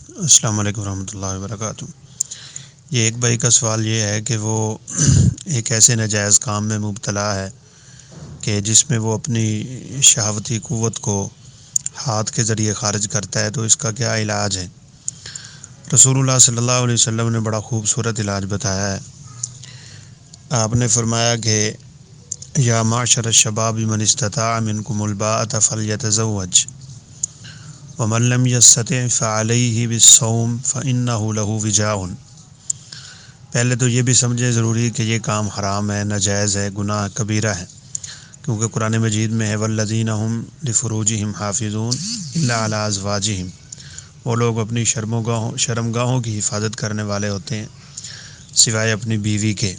السلام علیکم ورحمۃ اللہ وبرکاتہ۔ یہ ایک بھائی کا سوال یہ ہے کہ وہ ایک ایسے ناجائز کام میں مبتلا ہے کہ جس میں وہ اپنی شہوتی قوت کو ہاتھ کے ذریعے خارج کرتا ہے، تو اس کا کیا علاج ہے؟ رسول اللہ صلی اللہ علیہ وسلم نے بڑا خوبصورت علاج بتایا ہے۔ آپ نے فرمایا کہ یا معشر الشباب من استطاع منکم الباءۃ فلیتزوج ومن لم یستطع فعلیہ بالصوم فإنہ لہ وجاء۔ پہلے تو یہ بھی سمجھے ضروری کہ یہ کام حرام ہے، ناجائز ہے، گناہ کبیرہ ہے، کیونکہ قرآن مجید میں ہے والذین هم لفروجہم حافظون الا علی ازواجہم، وہ لوگ اپنی شرمگاہوں کی حفاظت کرنے والے ہوتے ہیں سوائے اپنی بیوی کے۔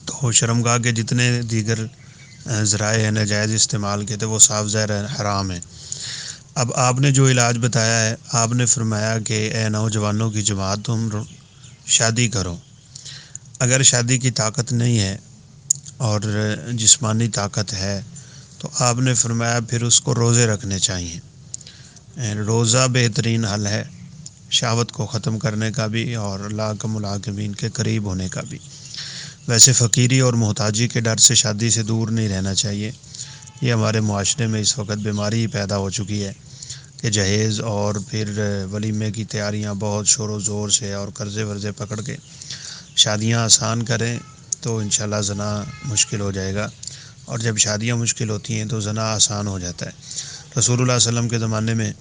تو شرمگاہ کے جتنے دیگر ذرائع ہیں ناجائز استعمال کے، تو وہ صاف ظاہر حرام ہیں۔ اب آپ نے جو علاج بتایا ہے، آپ نے فرمایا کہ اے نوجوانوں کی جماعت، تم شادی کرو۔ اگر شادی کی طاقت نہیں ہے اور جسمانی طاقت ہے تو آپ نے فرمایا پھر اس کو روزے رکھنے چاہیے۔ روزہ بہترین حل ہے شہوت کو ختم کرنے کا بھی اور اللہ کے ملاقمین کے قریب ہونے کا بھی۔ ویسے فقیری اور محتاجی کے ڈر سے شادی سے دور نہیں رہنا چاہیے۔ یہ ہمارے معاشرے میں اس وقت بیماری ہی پیدا ہو چکی ہے کہ جہیز اور پھر ولیمے کی تیاریاں بہت شور و زور سے اور قرضے ورضے پکڑ کے شادیاں آسان کریں تو انشاءاللہ زنا مشکل ہو جائے گا، اور جب شادیاں مشکل ہوتی ہیں تو زنا آسان ہو جاتا ہے۔ رسول اللہ صلی اللہ علیہ وسلم کے زمانے میں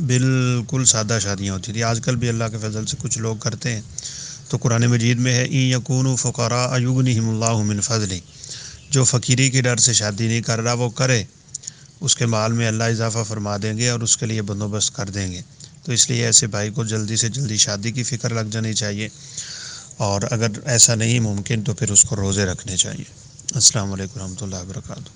بالکل سادہ شادیاں ہوتی تھیں۔ آج کل بھی اللہ کے فضل سے کچھ لوگ کرتے ہیں، تو قرآن مجید میں ہے ان یکونوا فقراء یغنہم اللہ من فضلہ، جو فقیری کے ڈر سے شادی نہیں کر رہا وہ کرے، اس کے مال میں اللہ اضافہ فرما دیں گے اور اس کے لیے بندوبست کر دیں گے۔ تو اس لیے ایسے بھائی کو جلدی سے جلدی شادی کی فکر لگ جانی چاہیے، اور اگر ایسا نہیں ممکن تو پھر اس کو روزے رکھنے چاہیے۔ السلام علیکم ورحمۃ اللہ وبرکاتہ۔